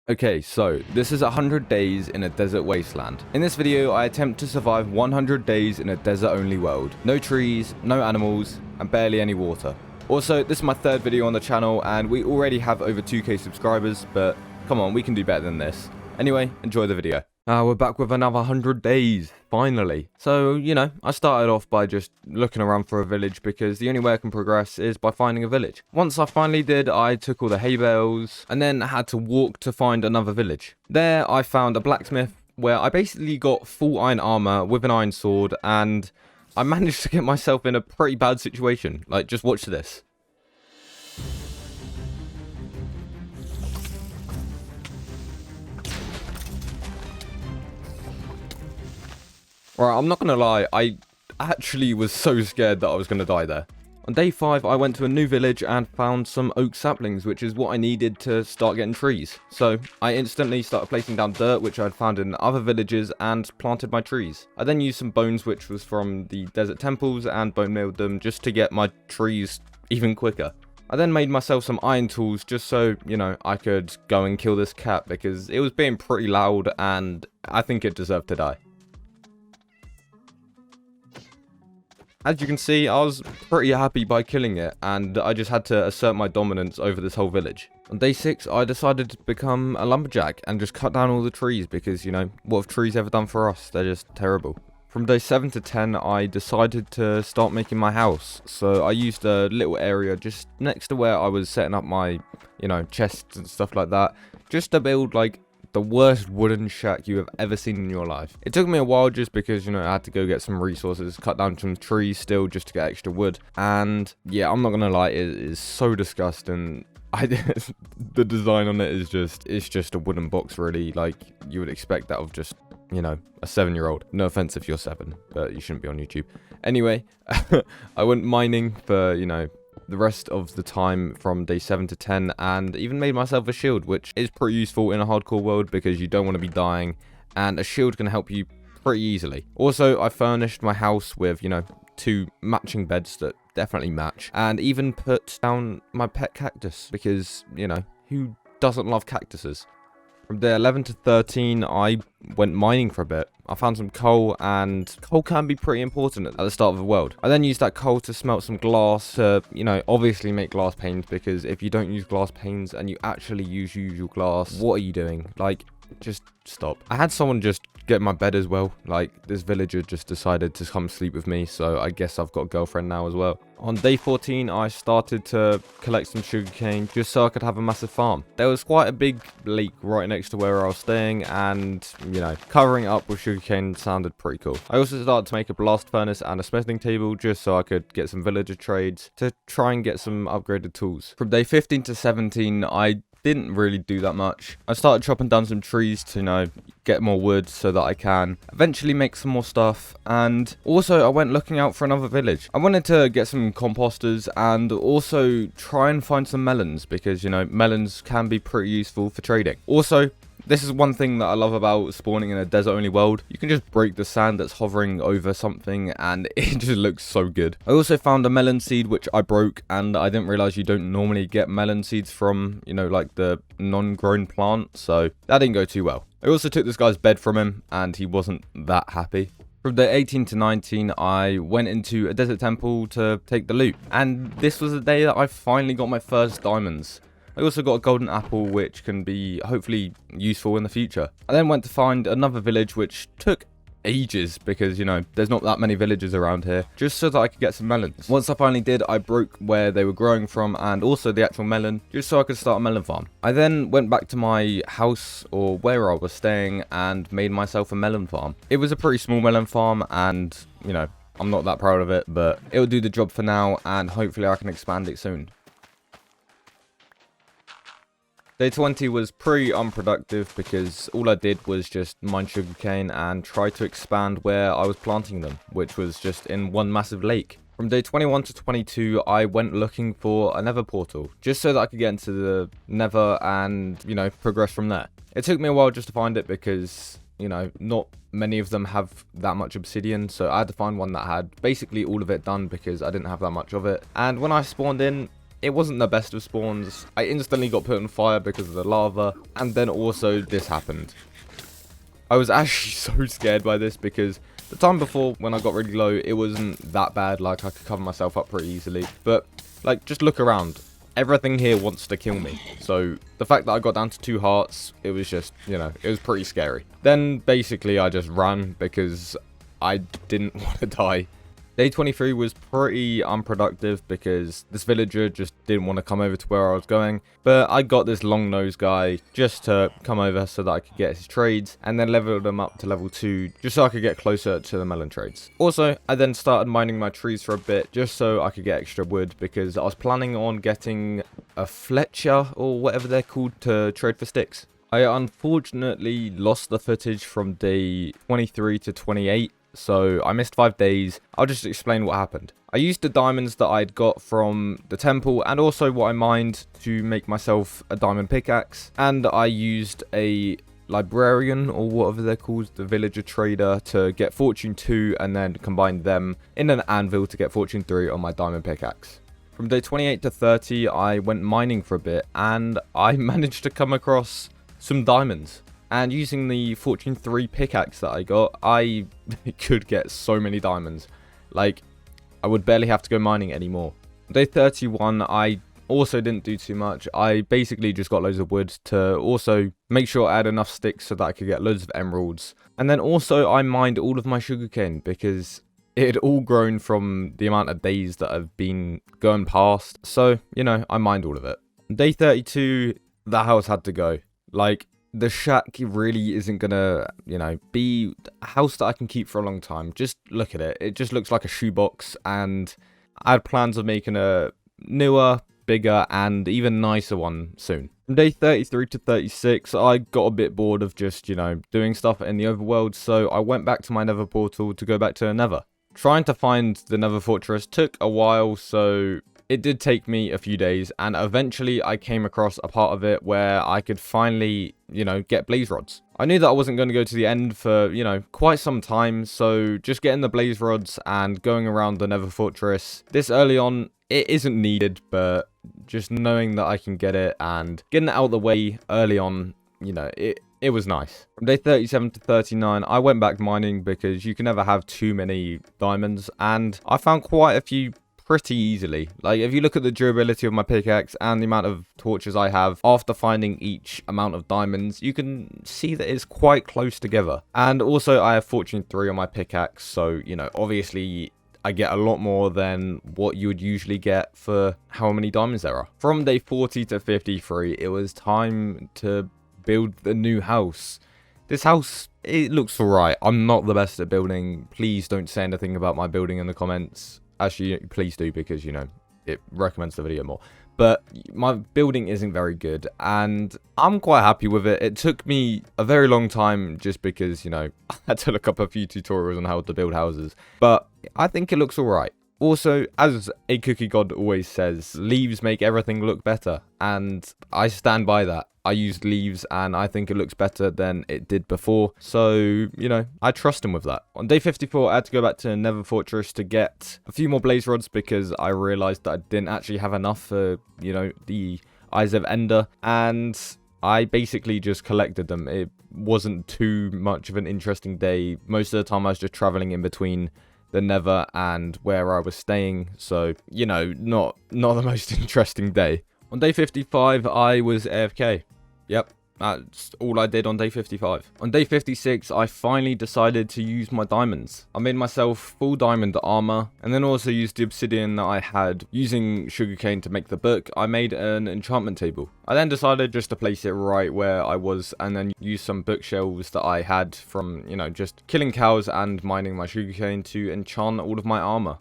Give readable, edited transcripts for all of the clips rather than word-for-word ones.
Okay, so this is 100 days in a desert wasteland. In this video, I attempt to survive 100 days in a desert-only world. No trees, no animals, and barely any water. Also, this is my third video on the channel, and we already have over 2k subscribers, but come on, we can do better than this. Anyway, enjoy the video. We're back with another 100 days, finally. So, you know, I started off by just looking around for a village because the only way I can progress is by finding a village. Once I finally did, I took all the hay bales and then had to walk to find another village. There, I found a blacksmith where I basically got full iron armor with an iron sword, and I managed to get myself in a pretty bad situation. Like, just watch this. Right, I'm not gonna lie, I actually was so scared that I was gonna die there. On day 5, I went to a new village and found some oak saplings, which is what I needed to start getting trees. So, I instantly started placing down dirt, which I had found in other villages, and planted my trees. I then used some bones, which was from the desert temples, and bone milled them just to get my trees even quicker. I then made myself some iron tools just so, you know, I could go and kill this cat because it was being pretty loud and I think it deserved to die. As you can see, I was pretty happy by killing it, and I just had to assert my dominance over this whole village. On day 6, I decided to become a lumberjack and just cut down all the trees because, you know, what have trees ever done for us? They're just terrible. From day 7 to 10, I decided to start making my house. So I used a little area just next to where I was setting up my, you know, chests and stuff like that, just to build, like, the worst wooden shack you have ever seen in your life. It took me a while just because, you know, I had to go get some resources, cut down some trees still just to get extra wood. And yeah, I'm not gonna lie, it is so disgusting. The design on it is it's just a wooden box, really. Like, you would expect that of just, you know, a 7-year-old. No offense if you're 7, but you shouldn't be on YouTube. Anyway, I went mining for, you know, the rest of the time from day 7 to 10, and even made myself a shield, which is pretty useful in a hardcore world because you don't want to be dying, and a shield can help you pretty easily. Also, I furnished my house with, you know, 2 matching beds that definitely match, and even put down my pet cactus because, you know, who doesn't love cactuses? From day 11 to 13, I went mining for a bit. I found some coal, and coal can be pretty important at the start of the world. I then used that coal to smelt some glass to, you know, obviously make glass panes, because if you don't use glass panes and you actually use usual glass, what are you doing? Like, just stop. I had someone just get my bed as well. Like, this villager just decided to come sleep with me, so I guess I've got a girlfriend now as well. On day 14, I started to collect some sugarcane just so I could have a massive farm. There was quite a big lake right next to where I was staying, and, you know, covering it up with sugarcane sounded pretty cool. I also started to make a blast furnace and a smithing table just so I could get some villager trades to try and get some upgraded tools. From day 15 to 17, I didn't really do that much. I started chopping down some trees to, you know, get more wood so that I can eventually make some more stuff. And also, I went looking out for another village. I wanted to get some composters and also try and find some melons because, you know, melons can be pretty useful for trading. Also, this is one thing that I love about spawning in a desert-only world. You can just break the sand that's hovering over something and it just looks so good. I also found a melon seed which I broke, and I didn't realize you don't normally get melon seeds from, you know, like the non-grown plant, so that didn't go too well. I also took this guy's bed from him and he wasn't that happy. From day 18 to 19, I went into a desert temple to take the loot, and this was the day that I finally got my first diamonds. I also got a golden apple, which can be hopefully useful in the future. I then went to find another village, which took ages because, you know, there's not that many villages around here, just so that I could get some melons. Once I finally did, I broke where they were growing from and also the actual melon, just so I could start a melon farm. I then went back to my house, or where I was staying, and made myself a melon farm. It was a pretty small melon farm, and, you know, I'm not that proud of it, but it'll do the job for now, and hopefully I can expand it soon. Day 20 was pretty unproductive because all I did was just mine sugarcane and try to expand where I was planting them, which was just in one massive lake. From day 21 to 22, I went looking for a nether portal, just so that I could get into the nether and, you know, progress from there. It took me a while just to find it because, you know, not many of them have that much obsidian, so I had to find one that had basically all of it done because I didn't have that much of it. And when I spawned in, it wasn't the best of spawns. I instantly got put on fire because of the lava, and then also this happened. I was actually so scared by this because the time before when I got really low, it wasn't that bad. Like, I could cover myself up pretty easily. But, like, just look around. Everything here wants to kill me. So, the fact that I got down to 2 hearts, it was just, you know, it was pretty scary. Then, basically, I just ran because I didn't want to die. Day 23 was pretty unproductive because this villager just didn't want to come over to where I was going. But I got this long nose guy just to come over so that I could get his trades, and then leveled him up to level 2 just so I could get closer to the melon trades. Also, I then started mining my trees for a bit just so I could get extra wood because I was planning on getting a Fletcher or whatever they're called to trade for sticks. I unfortunately lost the footage from day 23 to 28. So I missed 5 days. I'll just explain what happened. I used the diamonds that I'd got from the temple and also what I mined to make myself a diamond pickaxe. And I used a librarian or whatever they're called, the villager trader, to get fortune 2 and then combine them in an anvil to get fortune 3 on my diamond pickaxe. From day 28 to 30, I went mining for a bit and I managed to come across some diamonds. And using the Fortune 3 pickaxe that I got, I could get so many diamonds. Like, I would barely have to go mining anymore. Day 31, I also didn't do too much. I basically just got loads of wood to also make sure I had enough sticks so that I could get loads of emeralds. And then also I mined all of my sugarcane because it had all grown from the amount of days that I've been going past. So, you know, I mined all of it. Day 32, the house had to go. Like, the shack really isn't gonna, you know, be a house that I can keep for a long time. Just look at it. It just looks like a shoebox, and I had plans of making a newer, bigger, and even nicer one soon. From day 33 to 36, I got a bit bored of just, you know, doing stuff in the overworld, so I went back to my nether portal to go back to Nether. Trying to find the nether fortress took a while, so it did take me a few days, and eventually I came across a part of it where I could finally, you know, get blaze rods. I knew that I wasn't going to go to the end for, you know, quite some time, so just getting the blaze rods and going around the nether fortress this early on, it isn't needed, but just knowing that I can get it and getting it out of the way early on, you know, it was nice. From day 37 to 39, I went back mining because you can never have too many diamonds, and I found quite a few pretty easily. Like, if you look at the durability of my pickaxe and the amount of torches I have after finding each amount of diamonds, you can see that it's quite close together. And also I have fortune 3 on my pickaxe, so, you know, obviously I get a lot more than what you would usually get for how many diamonds there are. From day 40 to 53, it was time to build the new house. This house, it looks alright. I'm not the best at building. Please don't say anything about my building in the comments. Actually, please do, because, you know, it recommends the video more. But my building isn't very good, and I'm quite happy with it. It took me a very long time just because, you know, I had to look up a few tutorials on how to build houses. But I think it looks alright. Also, as a cookie god always says, leaves make everything look better, and I stand by that. I used leaves and I think it looks better than it did before, so, you know, I trust him with that. On day 54, I had to go back to Nether Fortress to get a few more blaze rods because I realised that I didn't actually have enough for, you know, the Eyes of Ender, and I basically just collected them. It wasn't too much of an interesting day. Most of the time I was just travelling in between the Nether and where I was staying, so, you know, not the most interesting day. On day 55, I was AFK. Yep, that's all I did on day 55. On day 56, I finally decided to use my diamonds. I made myself full diamond armor, and then also used the obsidian that I had using sugarcane to make the book. I made an enchantment table. I then decided just to place it right where I was, and then use some bookshelves that I had from, you know, just killing cows and mining my sugarcane to enchant all of my armor.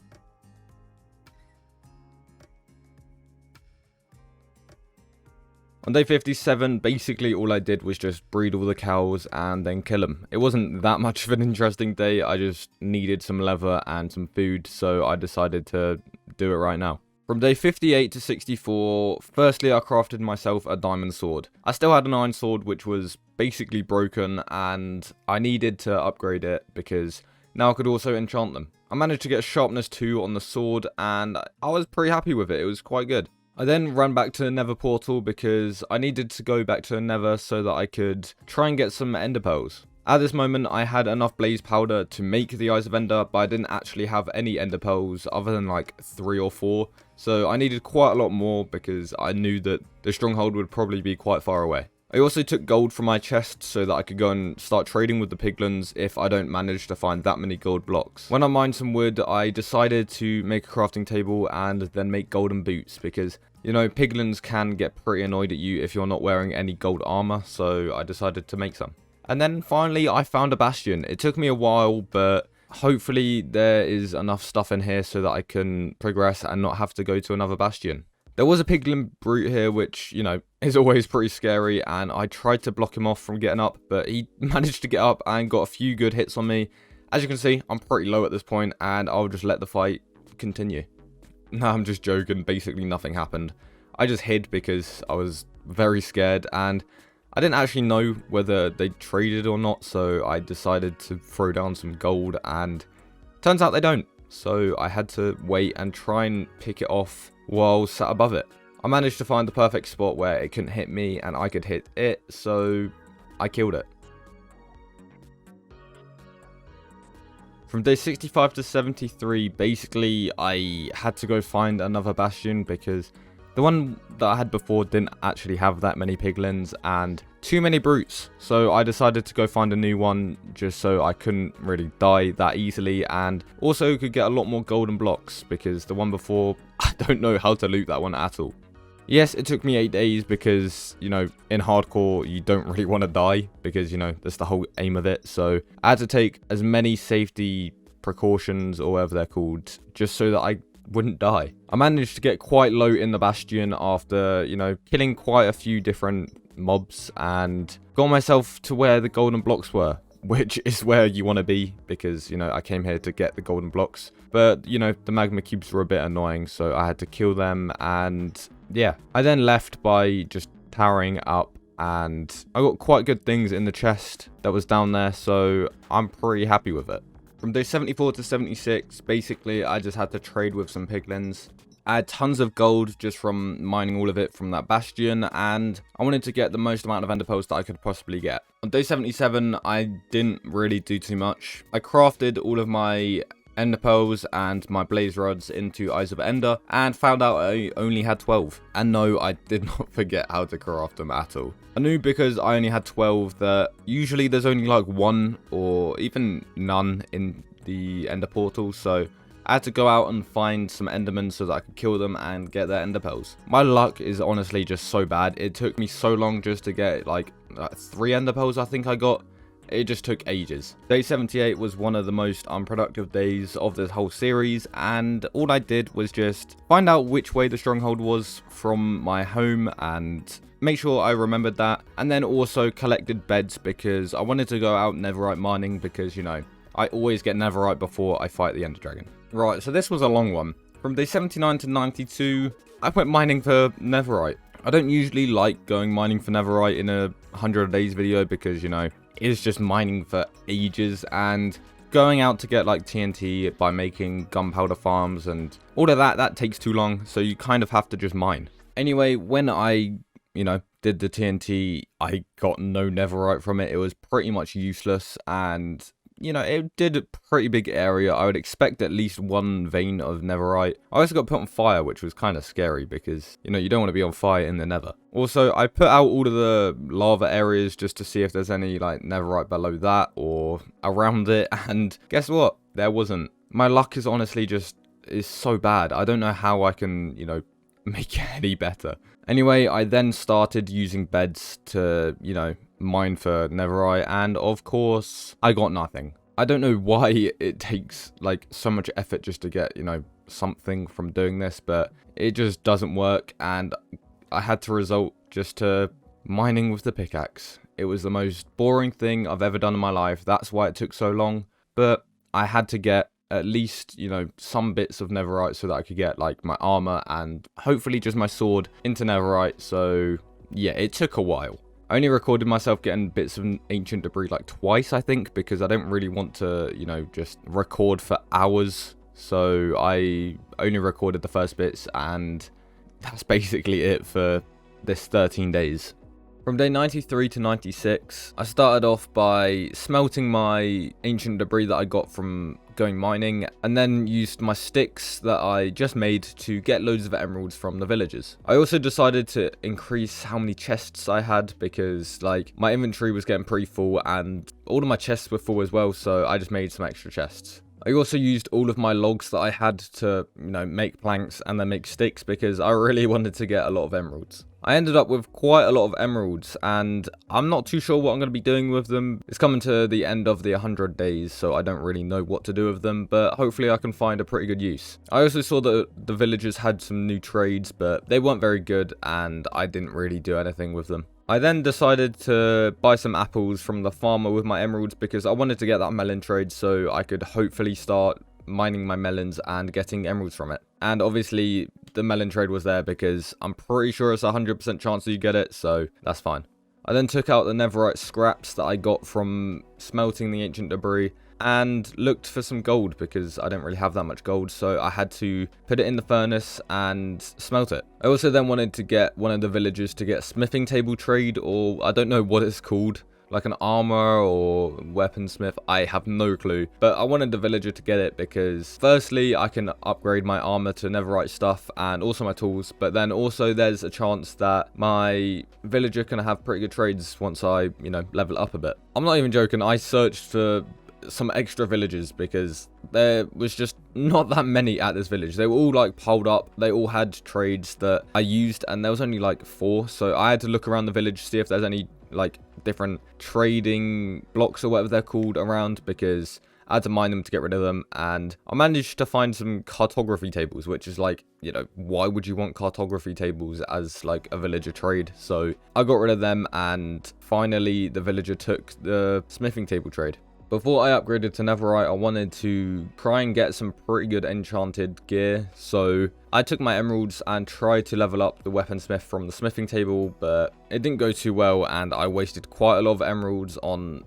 On day 57, basically all I did was just breed all the cows and then kill them. It wasn't that much of an interesting day, I just needed some leather and some food, so I decided to do it right now. From day 58 to 64, firstly I crafted myself a diamond sword. I still had an iron sword which was basically broken, and I needed to upgrade it because now I could also enchant them. I managed to get sharpness 2 on the sword, and I was pretty happy with it. It was quite good. I then ran back to the Nether portal because I needed to go back to the Nether so that I could try and get some ender pearls. At this moment, I had enough blaze powder to make the Eyes of Ender, but I didn't actually have any ender pearls other than like 3 or 4. So I needed quite a lot more because I knew that the stronghold would probably be quite far away. I also took gold from my chest so that I could go and start trading with the piglins if I don't manage to find that many gold blocks. When I mined some wood, I decided to make a crafting table and then make golden boots because, you know, piglins can get pretty annoyed at you if you're not wearing any gold armor, so I decided to make some. And then finally I found a bastion. It took me a while, but hopefully there is enough stuff in here so that I can progress and not have to go to another bastion. There was a piglin brute here, which, you know, is always pretty scary, and I tried to block him off from getting up, but he managed to get up and got a few good hits on me. As you can see, I'm pretty low at this point, and I'll just let the fight continue. No, I'm just joking. Basically, nothing happened. I just hid because I was very scared, and I didn't actually know whether they traded or not, so I decided to throw down some gold, and turns out they don't. So I had to wait and try and pick it off while sat above it. I managed to find the perfect spot where it couldn't hit me and I could hit it, so I killed it. From day 65 to 73, basically I had to go find another bastion because the one that I had before didn't actually have that many piglins and too many brutes. So I decided to go find a new one just so I couldn't really die that easily and also could get a lot more golden blocks because the one before, I don't know how to loot that one at all. Yes, it took me 8 days because, you know, in hardcore you don't really want to die because, you know, that's the whole aim of it. So I had to take as many safety precautions or whatever they're called just so that I wouldn't die. I managed to get quite low in the bastion after, you know, killing quite a few different mobs and got myself to where the golden blocks were, which is where you want to be because, you know, I came here to get the golden blocks. But, you know, the magma cubes were a bit annoying, so I had to kill them and yeah. I then left by just towering up and I got quite good things in the chest that was down there, so I'm pretty happy with it. From day 74 to 76, basically, I just had to trade with some piglins. I had tons of gold just from mining all of it from that bastion, and I wanted to get the most amount of ender pearls that I could possibly get. On day 77, I didn't really do too much. I crafted all of my ender pearls and my blaze rods into Eyes of Ender, and found out I only had 12. And no, I did not forget how to craft them at all. I knew because I only had 12 that usually there's only like 1 or even none in the ender portal, so I had to go out and find some endermen so that I could kill them and get their ender pearls. My luck is honestly just so bad. It took me so long just to get like 3 ender pearls I think I got. It just took ages. Day 78 was one of the most unproductive days of this whole series, and all I did was just find out which way the stronghold was from my home and make sure I remembered that, and then also collected beds because I wanted to go out netherite mining because, you know, I always get netherite before I fight the ender dragon. Right, so this was a long one. From day 79 to 92, I went mining for netherite. I don't usually like going mining for netherite in a 100 days video because, you know, it's just mining for ages and going out to get like TNT by making gunpowder farms and all of that takes too long, so you kind of have to just mine. Anyway, when I, you know, did the TNT, I got no netherite from it. It was pretty much useless and, you know, it did a pretty big area. I would expect at least 1 vein of netherite. I also got put on fire, which was kind of scary because, you know, you don't want to be on fire in the nether. Also, I put out all of the lava areas just to see if there's any, like, netherite below that or around it. And guess what? There wasn't. My luck is honestly is so bad. I don't know how I can, you know, make it any better. Anyway, I then started using beds to, you know, mine for netherite, and of course I got nothing. I don't know why it takes like so much effort just to get, you know, something from doing this, but it just doesn't work, and I had to resort just to mining with the pickaxe. It was the most boring thing I've ever done in my life. That's why it took so long, but I had to get at least, you know, some bits of netherite so that I could get like my armor and hopefully just my sword into netherite. So yeah, it took a while. I only recorded myself getting bits of ancient debris like twice, I think, because I don't really want to, you know, just record for hours. So I only recorded the first bits, and that's basically it for this 13 days. From day 93 to 96, I started off by smelting my ancient debris that I got from going mining, and then used my sticks that I just made to get loads of emeralds from the villagers. I also decided to increase how many chests I had because like my inventory was getting pretty full and all of my chests were full as well, so I just made some extra chests. I also used all of my logs that I had to, make planks and then make sticks because I really wanted to get a lot of emeralds. I ended up with quite a lot of emeralds and I'm not too sure what I'm going to be doing with them. It's coming to the end of the 100 days, so I don't really know what to do with them, but hopefully I can find a pretty good use. I also saw that the villagers had some new trades, but they weren't very good and I didn't really do anything with them. I then decided to buy some apples from the farmer with my emeralds because I wanted to get that melon trade so I could hopefully start mining my melons and getting emeralds from it. And obviously the melon trade was there because I'm pretty sure it's a 100% chance that you get it, so that's fine. I then took out the netherite scraps that I got from smelting the ancient debris and looked for some gold because I didn't really have that much gold, so I had to put it in the furnace and smelt it. I also then wanted to get one of the villagers to get a smithing table trade, or I don't know what it's called, like an armor or weaponsmith, I have no clue, but I wanted the villager to get it because firstly I can upgrade my armor to netherite stuff and also my tools, but then also there's a chance that my villager can have pretty good trades once I level up a bit. I'm not even joking, I searched for some extra villagers because there was just not that many at this village. They were all like piled up, they all had trades that I used and there was only like 4, so I had to look around the village, see if there's any like different trading blocks or whatever they're called around, because I had to mine them to get rid of them. And I managed to find some cartography tables, which is like, why would you want cartography tables as like a villager trade? So I got rid of them and finally the villager took the smithing table trade. Before I upgraded to netherite, I wanted to try and get some pretty good enchanted gear, so I took my emeralds and tried to level up the weaponsmith from the smithing table, but it didn't go too well and I wasted quite a lot of emeralds on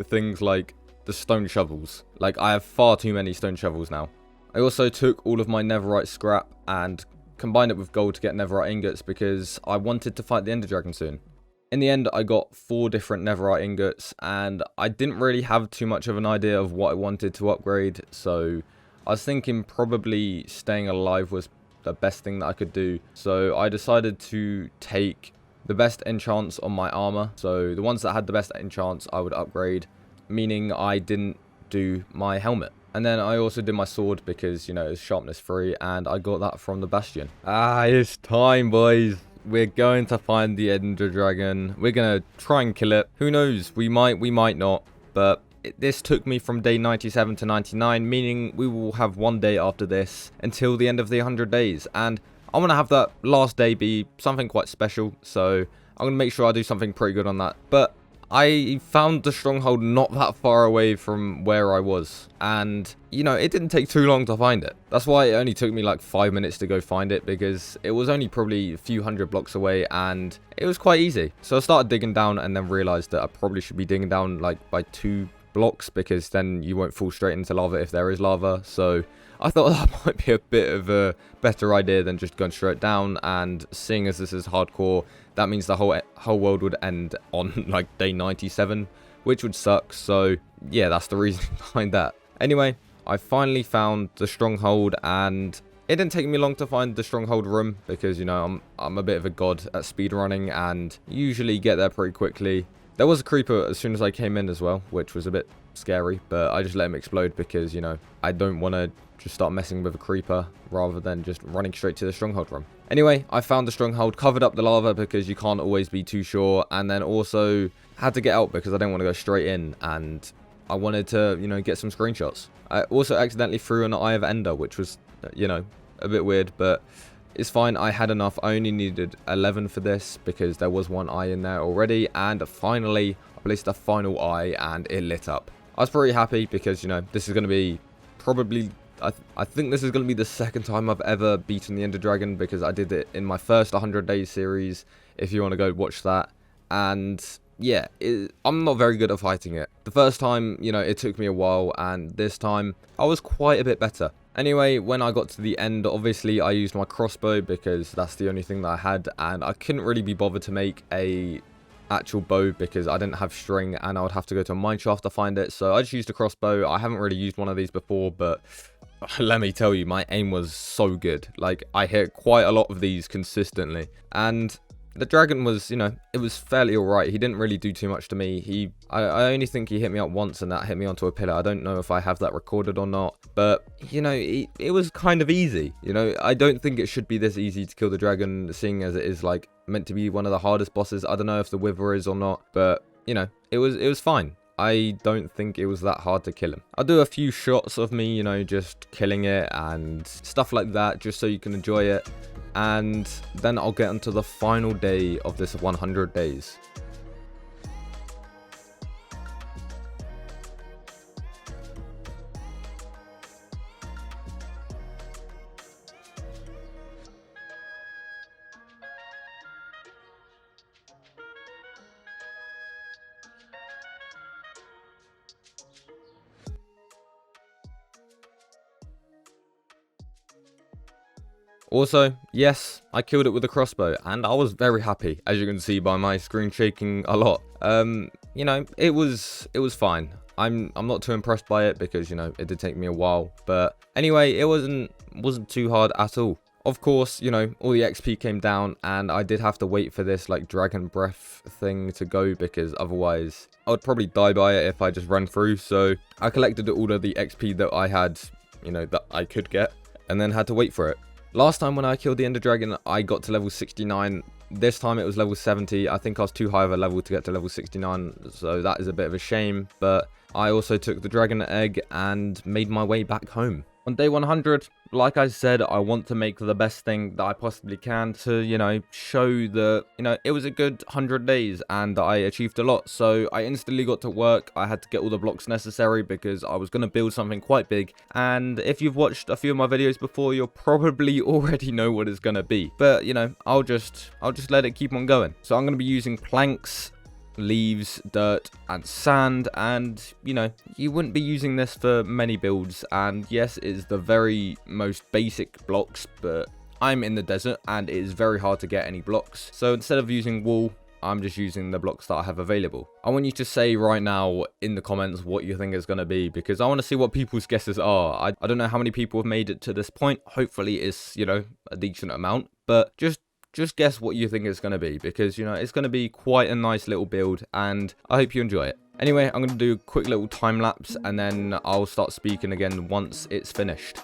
things like the stone shovels. Like, I have far too many stone shovels now. I also took all of my netherite scrap and combined it with gold to get netherite ingots because I wanted to fight the ender dragon soon. In the end, I got 4 different netherite ingots, and I didn't really have too much of an idea of what I wanted to upgrade, so I was thinking probably staying alive was the best thing that I could do. So I decided to take the best enchants on my armor, so the ones that had the best enchants I would upgrade, meaning I didn't do my helmet. And then I also did my sword because, it's sharpness 3, and I got that from the bastion. It's time, boys. We're going to find the ender dragon. We're going to try and kill it. Who knows? We might not. But this took me from day 97 to 99, meaning we will have 1 day after this until the end of the 100 days. And I want to have that last day be something quite special. So I'm going to make sure I do something pretty good on that. But I found the stronghold not that far away from where I was, and it didn't take too long to find it. That's why it only took me like 5 minutes to go find it, because it was only probably a few hundred blocks away and it was quite easy. So I started digging down and then realized that I probably should be digging down like by 2 blocks, because then you won't fall straight into lava if there is lava. So I thought that might be a bit of a better idea than just going straight down, and seeing as this is hardcore, that means the whole world would end on like day 97, which would suck. So yeah, that's the reason behind that. Anyway, I finally found the stronghold, and it didn't take me long to find the stronghold room because I'm a bit of a god at speedrunning and usually get there pretty quickly. There was a creeper as soon as I came in as well, which was a bit scary, but I just let him explode because I don't want to just start messing with a creeper rather than just running straight to the stronghold room. Anyway, I found the stronghold, covered up the lava because you can't always be too sure, and then also had to get out because I didn't want to go straight in, and I wanted to, get some screenshots. I also accidentally threw an Eye of Ender, which was, a bit weird, but it's fine. I had enough. I only needed 11 for this because there was 1 eye in there already, and finally I placed the final eye and it lit up. I was pretty happy because, this is going to be probably, I think this is going to be the second time I've ever beaten the Ender Dragon, because I did it in my first 100 days series, if you want to go watch that. And yeah, I'm not very good at fighting it. The first time, it took me a while, and this time I was quite a bit better. Anyway, when I got to the end, obviously I used my crossbow because that's the only thing that I had, and I couldn't really be bothered to make a actual bow because I didn't have string and I would have to go to a mine shaft to find it. So I just used a crossbow. I haven't really used one of these before, but let me tell you, my aim was so good. Like, I hit quite a lot of these consistently, and the dragon was, you know, it was fairly alright. He didn't really do too much to me. I only think he hit me up once, and that hit me onto a pillar. I don't know if I have that recorded or not, but, you know, it was kind of easy. You know, I don't think it should be this easy to kill the dragon, seeing as it is, like, meant to be one of the hardest bosses. I don't know if the wither is or not, but, you know, it was fine. I don't think it was that hard to kill him. I'll do a few shots of me, you know, just killing it and stuff like that, just so you can enjoy it. And then I'll get into the final day of this 100 days. Also, yes, I killed it with a crossbow, and I was very happy, as you can see by my screen shaking a lot. You know, it was fine. I'm not too impressed by it because, you know, it did take me a while. But anyway, it wasn't too hard at all. Of course, you know, all the XP came down, and I did have to wait for this, like, dragon breath thing to go, because otherwise I would probably die by it if I just ran through. So I collected all of the XP that I had, you know, that I could get, and then had to wait for it. Last time when I killed the Ender Dragon, I got to level 69. This time it was level 70. I think I was too high of a level to get to level 69, so that is a bit of a shame. But I also took the dragon egg and made my way back home. On day 100, like I said, I want to make the best thing that I possibly can to, you know, show that, you know, it was a good 100 days and I achieved a lot. So I instantly got to work. I had to get all the blocks necessary because I was going to build something quite big. And if you've watched a few of my videos before, you'll probably already know what it's going to be. But, you know, I'll just let it keep on going. So I'm going to be using planks, leaves, dirt, and sand, and, you know, you wouldn't be using this for many builds. And yes, it is the very most basic blocks, but I'm in the desert and it is very hard to get any blocks. So instead of using wool, I'm just using the blocks that I have available. I want you to say right now in the comments what you think it's going to be, because I want to see what people's guesses are. I don't know how many people have made it to this point. Hopefully it's, you know, a decent amount, but just guess what you think it's going to be, because, you know, it's going to be quite a nice little build, and I hope you enjoy it. Anyway, I'm going to do a quick little time lapse, and then I'll start speaking again once it's finished.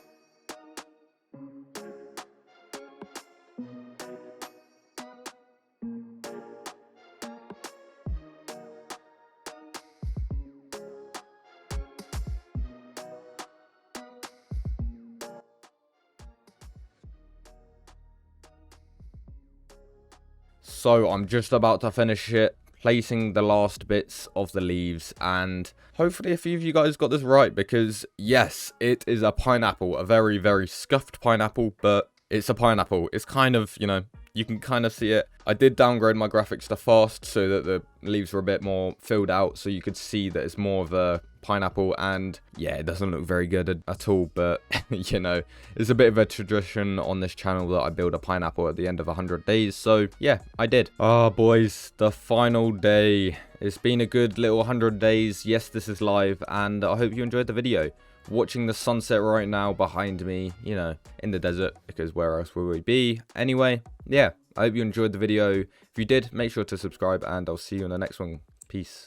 So I'm just about to finish it, placing the last bits of the leaves, and hopefully a few of you guys got this right, because yes, it is a pineapple, a very, very scuffed pineapple, but it's a pineapple. It's kind of, you know, you can kind of see it. I did downgrade my graphics to fast so that the leaves were a bit more filled out, so you could see that it's more of a pineapple, and yeah, it doesn't look very good at all, but you know, it's a bit of a tradition on this channel that I build a pineapple at the end of 100 days, so yeah, I did. Ah, boys, the final day. It's been a good little 100 days. Yes, this is live, and I hope you enjoyed the video. Watching the sunset right now behind me, you know, in the desert, because where else would we be? Anyway, yeah, I hope you enjoyed the video. If you did, make sure to subscribe, and I'll see you in the next one. Peace.